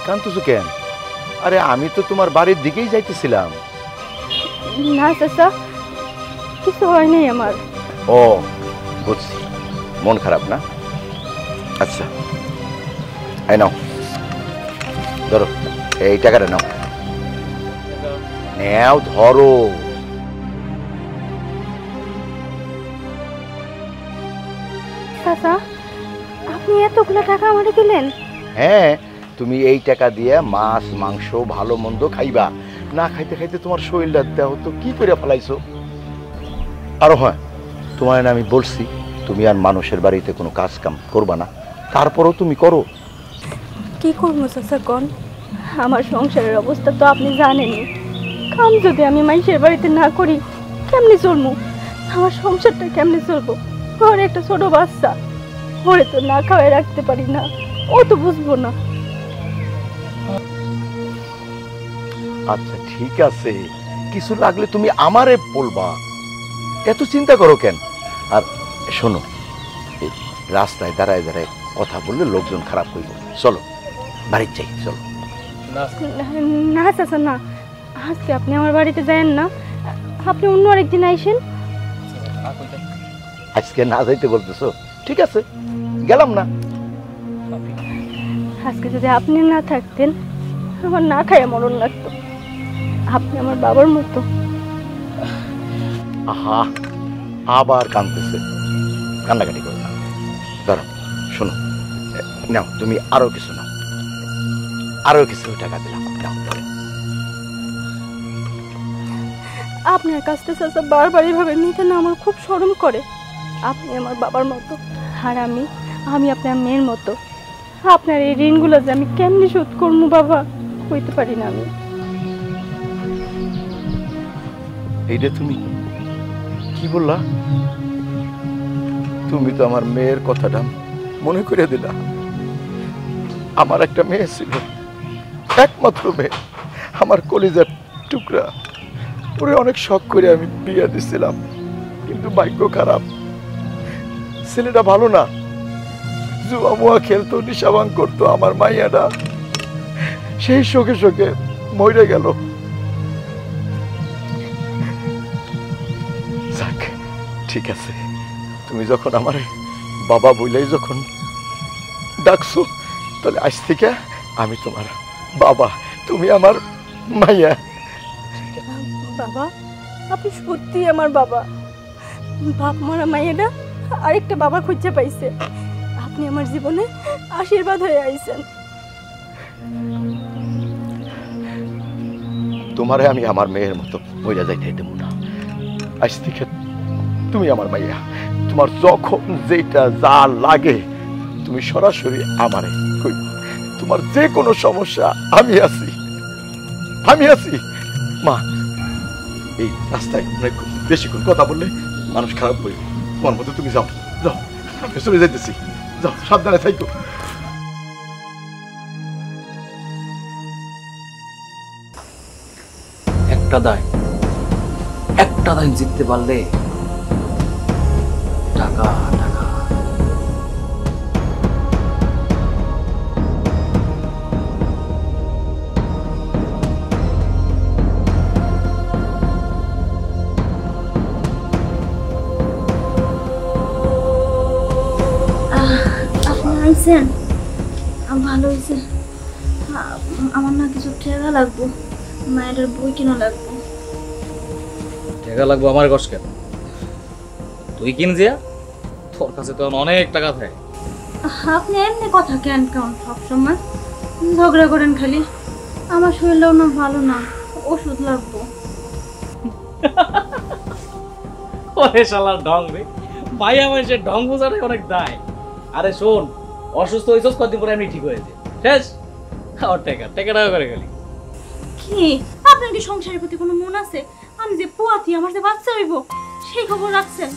কাঁদতেছো কেন? আরে আমি তো তোমার বাড়ির দিকেই যাইতেছিলাম। না চাচা, কিছু হয় নাই আমার। ও বুঝছি, মন খারাপ না? আচ্ছা এই নাও, ধরো এই টাকাটা নাও, নেও ধরো। চাচা, আপনি এতগুলো টাকা আমারে দিলেন? হ্যাঁ, তুমি এই টাকা দিয়ে মাছ মাংস ভালো মন্দ খাইবা, না খাইতে খাইতে তোমার শরীরটা দেহ তো কি করে ফেলাইছো। আরো হ্যাঁ, তোমার আমি বলছি তুমি আর মানুষের বাড়িতে কোনো কাজ কাম করবা না, তারপরও তুমি করো। কি করবো চাচা কোন? আমার সংসারের অবস্থা তো আপনি জানেনই। কাম যদি আমি মানুষের বাড়িতে না করি কেমনে চলবো? আমার সংসারটা কেমনে চলবো? ঘরে একটা ছোট বাচ্চা, ওরে তো না খাওয়াই রাখতে পারি না, ও তো বুঝবো না। আচ্ছা ঠিক আছে, কিছু লাগলে তুমি আমারে বলবা, এত চিন্তা করো কেন? আর শোনো, এই রাস্তায় দাঁড়ায় দাঁড়ায় কথা বললে লোকজন খারাপ হইব, চলো বাড়ির যাই, চলো। না চাচা না, আজকে আপনি আমার বাড়িতে যায়েন না, আপনি অন্য আরেকদিন আইসেন। আজকে না যাইতে বলতেছো? ঠিক আছে, গেলাম না। আজকে যদি আপনি না থাকতেন আমার না খাইয়া মরণ লাগতো। আপনি আমার বাবার মতো। আহা, আবার কাঁদতেছে, কান্নাকাটি করো না। ধরো, শোনো, নাও তুমি আরো কিছু নাও, আরো কিছু টাকা দিলাম, নাও ধরো। আপনার কাছ থেকে চাচা বারবার এইভাবে নিতে না আমার খুব শরম করে। আপনি আমার বাবার মতো, আর আমি আপনার মেয়ের মতো। আপনার এই ঋণগুলো যে আমি কেমনি শোধ করবো বাবা, কইতে পারি না আমি। এইটা তুমি কি বললা? তুমি তো আমার মেয়ের কথাটা মনে করে দিলা। আমার একটা মেয়ে ছিল, একমাত্র মেয়ে, আমার কলিজার টুকরা। ওরে অনেক শখ করে আমি বিয়ে দিছিলাম, কিন্তু ভাগ্য খারাপ, ছেলেটা ভালো না, জুয়া মুয়া খেলতো, নিশাবাং করতো। আমার মাইয়াটা সেই শোকে শোকে মরে গেল। যাক, ঠিক আছে, তুমি যখন আমার বাবা বইলাই যখন ডাকছো, তাহলে আজ থেকে আমি তোমার বাবা, তুমি আমার মাইয়া। বাবা, আপনি সত্যি আমার বাবা। বাপ মারা মাইয়াটা আরেকটা বাবা খুঁজে পাইছে। আপনি আমার জীবনে আশীর্বাদ হয়ে আইছেন। তোমারে আমি আমার মেয়ের মতো মইরা যাইতে দেব না। আজ থেকে তুমি আমার মাইয়া। তোমার যখন যেটা যা লাগে তুমি সরাসরি আমারে কইবা। তোমার যে কোনো সমস্যা আমি আছি, আমি আছি। মা, এই রাস্তায় অনেক বেশিক্ষণ কথা বললে মানুষ খারাপ হইবে। তোমার মতো তুমি যাও, যাও, আমি চলে যাইতেছি, যাও, সাবধানে থাইকো। একটা দায় জিততে পারলে টাকা টাকা। আপনি আইছেন? আইছেন? ভালো হয়েছে। আমার না কিছু টাকা লাগবো, মায়ের বই কিনা লাগবো। টাকা লাগবে আমার কষ্ট কেন? তুই কিন যা, তোর কাছে তো অনেক টাকা থাকে। আপনি এমনি কথা কেন কেমন সবসময় ঝগড়া করেন খালি? আমার শরীরটাও না ভালো না, ওষুধ লাগবো। ওরে শালার ঢং রে, মাইয়া মানুষের ঢং বোঝাটাই অনেক দায়। আরে শোন, অসুস্থ হয়েছিস কদিন পরে এমনি ঠিক হয়েছে, শেষ। আমার টাকা করে গেলি। কি আপনার কি সংসারের প্রতি কোনো মন আছে? আমি যে পুয়াতি, আমার যে বাচ্চা হইব, সেই খবর রাখছেন?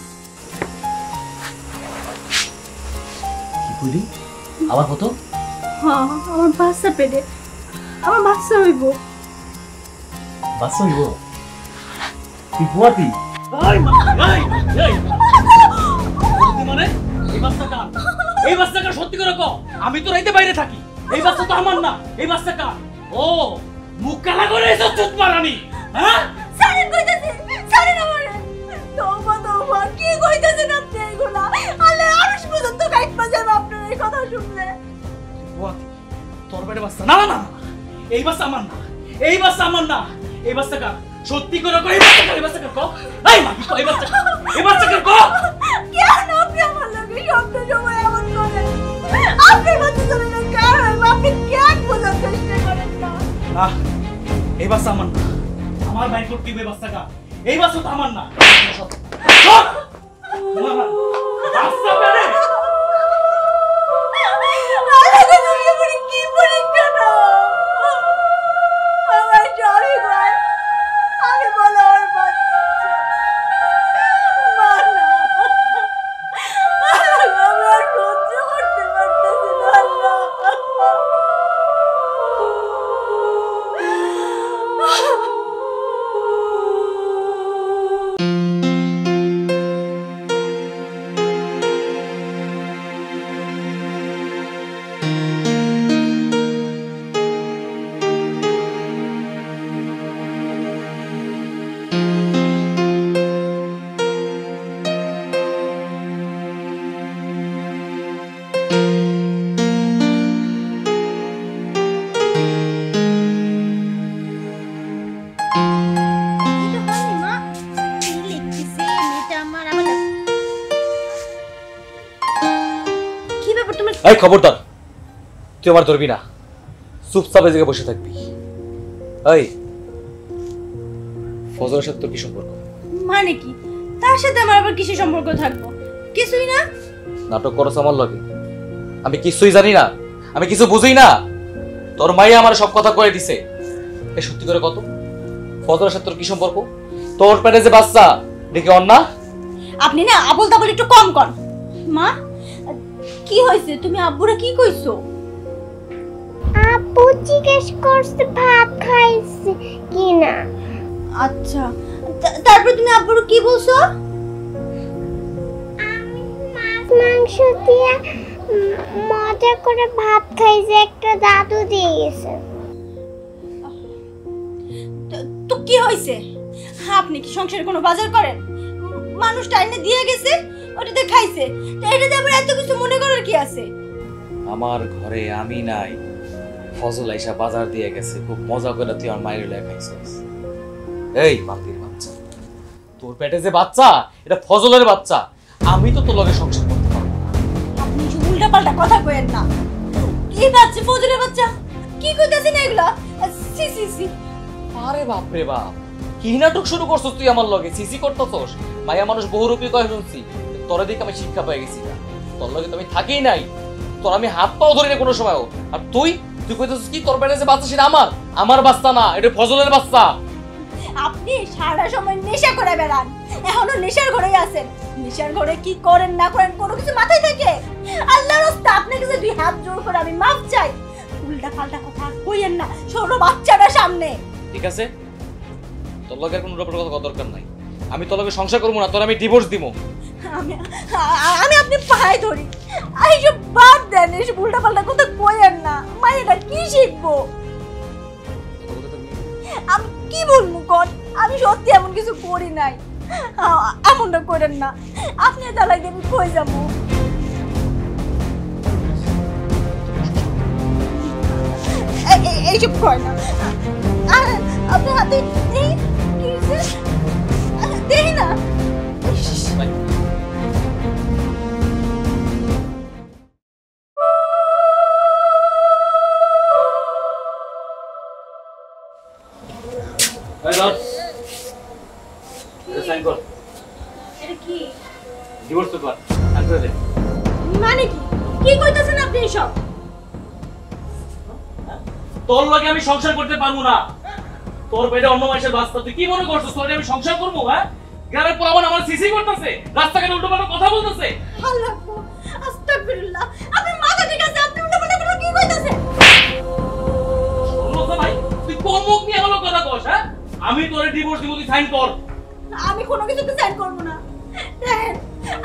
কি কইলি? আবার কত? হ্যাঁ, আমার বাচ্চা পেটে, আমার বাচ্চা হইব। বাচ্চা হইব? তুই পুয়াতি? মানে এই বাচ্চা কার? এই বাচ্চা কার? সত্যি করে কও। আমি তো রাইতে বাইরে থাকি, এই বাচ্চা তো আমার না। এই বাচ্চা কার? ও মুখ কালা করে এসো চুপ মারানি। হ্যাঁ সারেন কইতাছে, সারেন আমারে। তোবা তোবা, কি কইতাছেন আপনি এগুলা? আলে আরশ পর্যন্ত কাইটবা যাবে আপনার এই কথা শুনলে। পুয়াতি তোর পেটে বাচ্চা? না না না, এই বাচ্চা আমার না, এই বাচ্চা আমার না। এই বাচ্চা কার? সত্যি করে কও। এই বাচ্চা কার? এই বাচ্চা কার কও। এই মা কি কও? এই বাচ্চা কার? এই বাচ্চা কার কও। কেন আপনি আমার লগে সবটা সময় এমন করেন? আপনার বাচ্চা চলে না কার হইব? আপনি কেন বোঝার চেষ্টা করেন না? না, এই বাচ্চা আমার না। আমার বাইক করতে হবে বাচ্চা কার? এই বাচ্চা তো আমার না। বাচ্চা পেরে আলাদা তুমি এমনি কি পরীক্ষা নাও? আমার জরি ভাই, আমি বলো ওর বাচ্চা মা না। আমি আর সহ্য করতে পারতেছি না আল্লাহ। এই খবরদার, তুই আমার ধরবি না, চুপচাপ এই জায়গায় বসে থাকবি। এই ফজলের সাথে তোর কি সম্পর্ক? মানে কি? তার সাথে আমার আবার কিসের সম্পর্ক থাকবো? কিছুই না। নাটক করছ আমার লগে? আমি কিছুই জানি না, আমি কিছু বুঝি না। তোর মাইয়া আমার সব কথা কয়ে দিছে। এই সত্যি করে কত, ফজলের সাথে তোর কি সম্পর্ক? তোর পেটে যে বাচ্চা দেখে অন না? আপনি না আবল তাবল একটু কম কর। মা কি হয়েছে? তুমি আব্বুরা কি কইছো? আপু জিজ্ঞেস করছে ভাত খাইছে কিনা। আচ্ছা, তারপর তুমি আব্বুরা কি বলছো? আমি মাছ মাংস দিয়ে মজা করে ভাত খাইছে, একটা দাদু দিয়ে গেছে। তো কি হয়েছে? আপনি কি সংসারে কোনো বাজার করেন? মানুষ টাইনে দিয়ে গেছে, ওটাতে খাইছে, এটাতে আবার এত কিছু মনে করার কি আছে? আমার ঘরে আমি নাই, ফজল আইসা বাজার দিয়ে গেছে, খুব মজা করে তুই আমার মায়ের লেখা খাইছিস। এই বান্দির বাচ্চা, তোর পেটে যে বাচ্চা এটা ফজলের বাচ্চা। আমি তো তোর লগে সংসার করতে পারবো না। আপনি উল্টা পাল্টা কথা কইেন না। কি বাচ্চা? ফজলের বাচ্চা? কি কইতাছেন এগুলা? সি সি সি। আরে বাপ রে বাপ, কি নাটক শুরু করছস তুই আমার লগে? সিসি করতেছস? মায়া মানুষ বহুরূপী কয় শুনছি, তোরে দিকে আমি শিক্ষা পেয়ে গেছি না। তোর লগে তো আমি থাকি নাই, তোর আমি হাত পাও ধরি না কোনো সময়। আর তুই কইতেছিস কি তোর পেটে যে বাচ্চা সেটা আমার বাচ্চা না, এটা ফজলের বাচ্চা। আপনি সারা সময় নেশা করে বেড়ান, এখনো নেশার ঘরেই আছেন। নেশার ঘরে কি করেন না করেন কোনো কিছু মাথায় থাকে? আল্লাহর রাস্তা আপনাকে যে দুই হাত জোর করে আমি মাফ চাই। উল্টা পাল্টা কথা কইেন না, ছোট বাচ্চাটা সামনে। ঠিক আছে, তোর লগে কোনো রকম কথা দরকার নাই। আমি তোর লগে সংসার করবো না, তোর আমি ডিভোর্স দিব। আমি আমি আপনি পায়ে ধরি, এইসব বাদ দেন, এসব উল্টা পাল্টা কথা কইেন না। মায়েরা কি শিখবো? আমি কি বলবো কর? আমি সত্যি এমন কিছু করি নাই, এমনটা করেন না। আপনি তাহলে আমি কই যাবো? এইসব কর না। আপনার হাতে এই কি হয়েছে? দেই না। এই ধর সাইন কর। এটা কি? ডিভোর্স পেপার সাইন করে দে। মানে কি? কি কইতাছেন আপনি এসব? তোর লগে আমি সংসার করতে পারবো না। তোর পেটে অন্য মাসের বাচ্চা, তুই কি মনে করছিস তোর আমি সংসার করবো? হ্যাঁ, গ্রামের পোলাপান আমার সিসি করতেছে, রাস্তাঘাটে উল্টোপাল্টা কথা বলতেছে। আল্লাহ গো, আস্তাগফিরুল্লাহ। আপনি মাথা ঠিক আছে? আপনি উল্টোপাল্টা কথা কি কইতাছেন? শুনলো তো ভাই, তুই কোন মুখ নিয়ে আমার কথা কস? হ্যাঁ, আমি তোরে ডিভোর্স দিব, তুই সাইন কর। আমি কোনো কিছুতে সাইন করব না। দেখেন,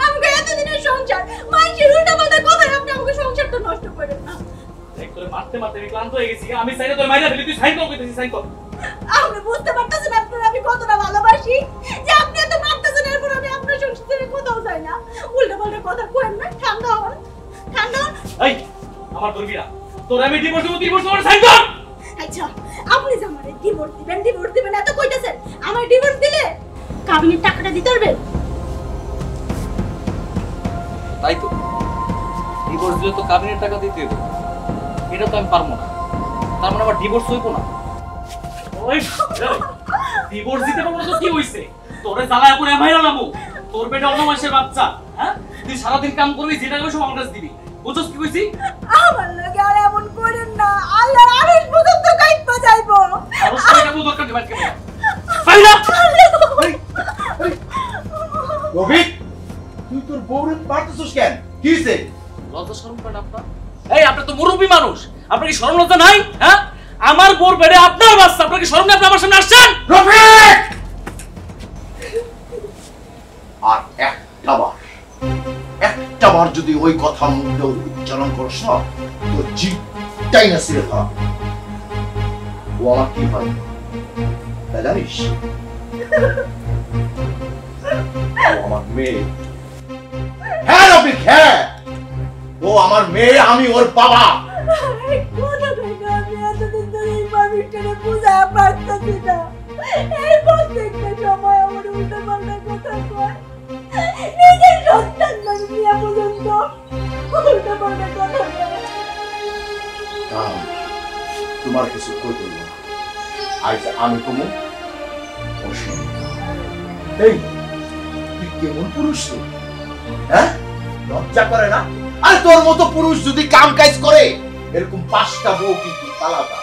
আমাকে এতদিনের সংসার, মাইকের উল্টাপাল্টা কথায় আপনি আমাকে সংসারটা নষ্ট করেন না। দেখ তোরে মারতে মারতে আমি ক্লান্ত হয়ে গেছি। আমি সাইনে তোরে মাইরা ফেলি, তুই সাইন কর, কইতেছিস সাইন কর। আপনি বুঝতে পারতেছেন আপনার আমি কতটা ভালোবাসি, যে আপনি এত মারতেছেন, এরপর আমি আপনার সংসার ছেড়ে কোথাও যাই না। উল্টাপাল্টা কথা কইেন না, ঠান্ডা হন, ঠান্ডা হন। এই আমার দরবিরা, তোরে আমি ডিভোর্স দিব, ডিভোর্স করে সাইন কর। আচ্ছা, আপনি যে আমারে ডিভোর্স দিবেন এত কইতাছেন, আমার ডিভোর্স দিলে কাবিনের টাকাটা দিতে পারবেন? তাই তো, ডিভোর্স দিলে তো কাবিনের টাকা দিতে হবে, এটা তো আমি পারবো না। তার মানে আবার ডিভোর্স হইব না। ওই ডিভোর্স দিতে পারবো না তো কি হইছে? তোরে জ্বালায় করে মাইরা নামু, তোর পেটে অন্য মাসের বাচ্চা। হ্যাঁ, তুই সারাদিন কাম করবি, যেটা করবি সব আমার কাছে দিবি। বুঝছস কি কইছি? আমার লাগে আর এমন করেন না, আল্লাহর আরশ পর্যন্ত কাইপা যাইবো। আরশ কইরা তো দরকার নেই, বাইরে কেন? বাইরা! রফিক, তুই তোর বউরে মারতেছিস কেন? কি হইছে? লজ্জা শরম করেন আপনার? এই আপনি তো মুরব্বী মানুষ, আপনার কি শরম লজ্জা নাই? হ্যাঁ, আমার বোর পেটে আপনার বাচ্চা, আপনার কি শরম নেই? আপনি আমার সামনে আসছেন? রফিক! আর একটা বার যদি ওই কথা মুখে উচ্চারণ করস না, তোর জিভটাই না ছিঁড়ে খারাপ। ও আমার কি হয় তা জানিস? ও আমার মেয়ে। হ্যাঁ রফিক, হ্যাঁ, ও আমার মেয়ে, আমি ওর বাবা। কোথা থেকে আমি এতদিন ধরে এই মানুষটাকে বুঝায় পারতেছি না। এই প্রত্যেকটা সময় আমার উল্টাপাল্টা কথা কয়, নিজের সন্তান নিয়ে পর্যন্ত উল্টাপাল্টা কথা কয়। তোমার কিছু কইতে না, আজ আমি কমু। এই তুই কেমন পুরুষ রে? হ্যাঁ, লজ্জা করে না? আরে তোর মতো পুরুষ যদি কাম কাজ করে, এরকম 5টা বউ কিন্তু তালাতা।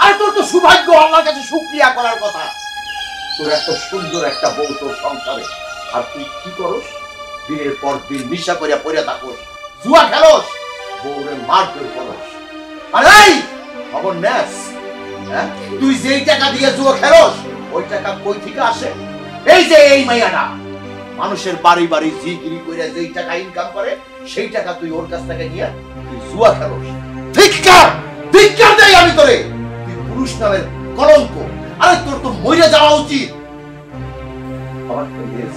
আর তোর তো সৌভাগ্য, আল্লাহর কাছে শুকরিয়া করার কথা। তোর এত সুন্দর একটা বউ তোর সংসারে, আর তুই কি করস? দিনের পর দিন নিশা করিয়া পড়ে থাকস, জুয়া খেলস, বউরে মারধর করস। আরে এই খবর নেস? হ্যাঁ, তুই যেই টাকা দিয়ে জুয়া খেলস, ওই টাকা কই থেকে আসে? এই যে এই মাইয়াটা মানুষের বাড়ি বাড়ি জিগিরি কইরা যেই টাকা ইনকাম করে, সেই টাকা তুই ওর কাছ থেকে নিয়ে তুই জুয়া খেলস। ধিক্কার, ধিক্কার দেই আমি তোরে। তুই পুরুষ নামের কলঙ্ক। আরে তোর তো মরে যাওয়া উচিত। আমার তো ইয়েস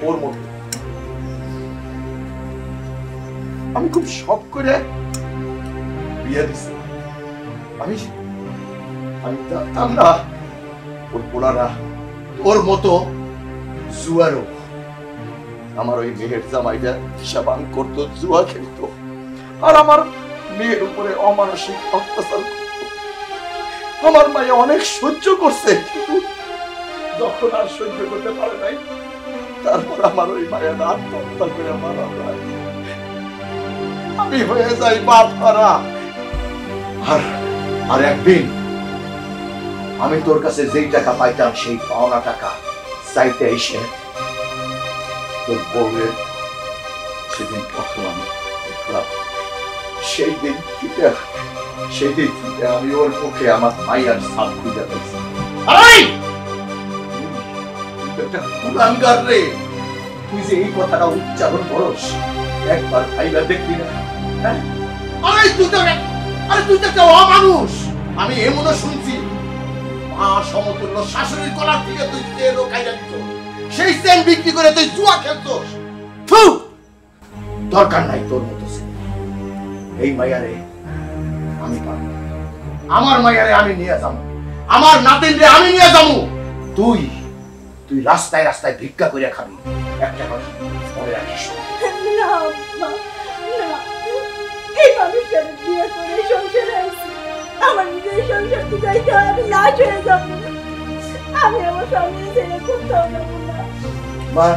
ওর মতো। আমি খুব শখ করে বিয়ে দিছি। আমি জানতাম না ওর পোলারা ওর মতো জুয়ারও। আমার ওই মেয়ের জামাইটা হিসাবান করতো, জুয়া খেলতো, আর আমার মেয়ের উপরে অমানসিক অত্যাচার করতো। আমার মায়ে অনেক সহ্য করছে, কিন্তু যখন আর সহ্য করতে পারে নাই, তারপর আমার ওই মায়ের আত্মহত্যা করে মারা যায়। আমি হয়ে যাই বাপ হারা। আর একদিন আমি তোর কাছে যেই টাকা পাইতাম, সেই পাওনা টাকা চাইতে এসে তোর বউয়ের সেদিন প্রথম আমি দেখলাম। সেই দিন থেকে আমি ওর মুখে আমার মাইয়ার সাপ খুঁজে পেয়েছি। তুই যে এই কথাটা উচ্চারণ করস, একবার ভাইবা দেখবি না? আরে তুই তো একটা অমানুষ। আমি এমনও শুনছি, মা সমতুল্য শাশুড়ির কলার থেকে তুই তেলও খাইয়া দিত, সেই চেন বিক্রি করে তুই জুয়া খেলতোস। দরকার নাই তোর মতো। এই মাইয়ারে আমি পারবো, আমার মাইয়ারে আমি নিয়ে যাবো, আমার নাতিনরে আমি নিয়ে যাবো। তুই তুই রাস্তায় রাস্তায় ভিক্ষা করে খাবি, একটা কথা মনে রাখিস। না আম্মা, না, এই মানুষটার বিয়ে করে সংসারে আইছি, আমার নিজের সংসারকে যাইতে হয়, আমি লাশ হয়ে যাবো, আমি আমার স্বামীর ছেড়ে কোথাও যাবো না। মা,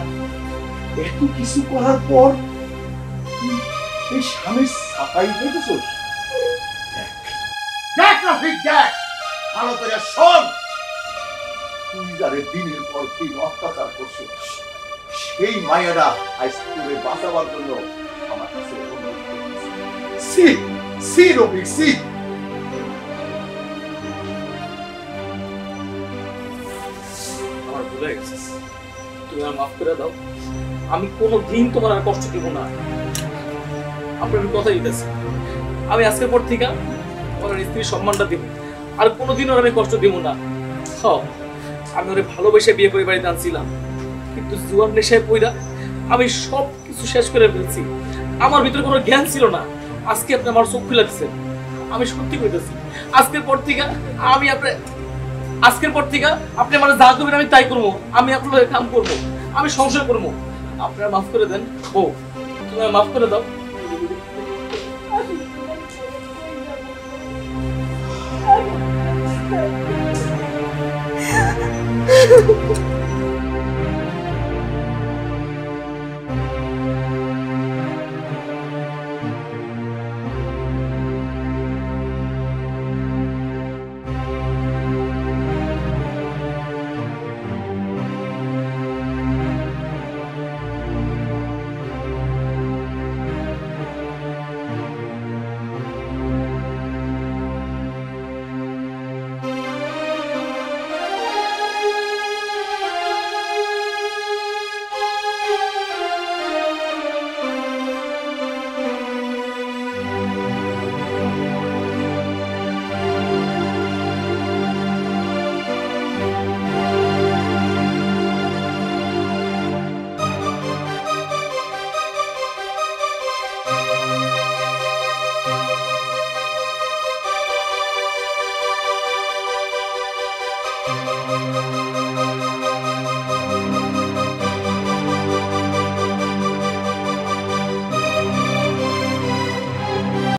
এত কিছু করার পর তুই এই স্বামীর সাফাই দিতেছিস? দেখ রফিক, দেখ ভালো করে শোন, তুই যারে দিনের পর দিন অত্যাচার করছিস, সেই মায়েরা আজ তোরে বাঁচাবার জন্য আমার কাছে অনুরোধ করতেছে। সি সি রফিক, সি। আমার ভুল হয়ে গেছে, তুমি আমার মাফ করে দাও। আমি কোনোদিন তোমার আর কষ্ট দিব না। আপনার কথা দিতেছি, আমি আজকের পর থেকে আমার স্ত্রীর সম্মানটা দিব, আর কোনোদিন ওর আমি কষ্ট দিব না। আমি ওরে ভালোবেসে বিয়ে করে বাড়িতে আনছিলাম, কিন্তু জুয়ার নেশায় পইরা আমি সব কিছু শেষ করে ফেলছি। আমার ভিতরে কোনো জ্ঞান ছিল না। আজকে আপনি আমার চোখ খুলে দিচ্ছেন, আমি সত্যি কইতেছি। আজকের পর থেকে আপনি আমার যা করবেন আমি তাই করবো। আমি আপনার কাম করবো, আমি সংসার করবো। আপনারা মাফ করে দেন। ও তুমি মাফ করে দাও।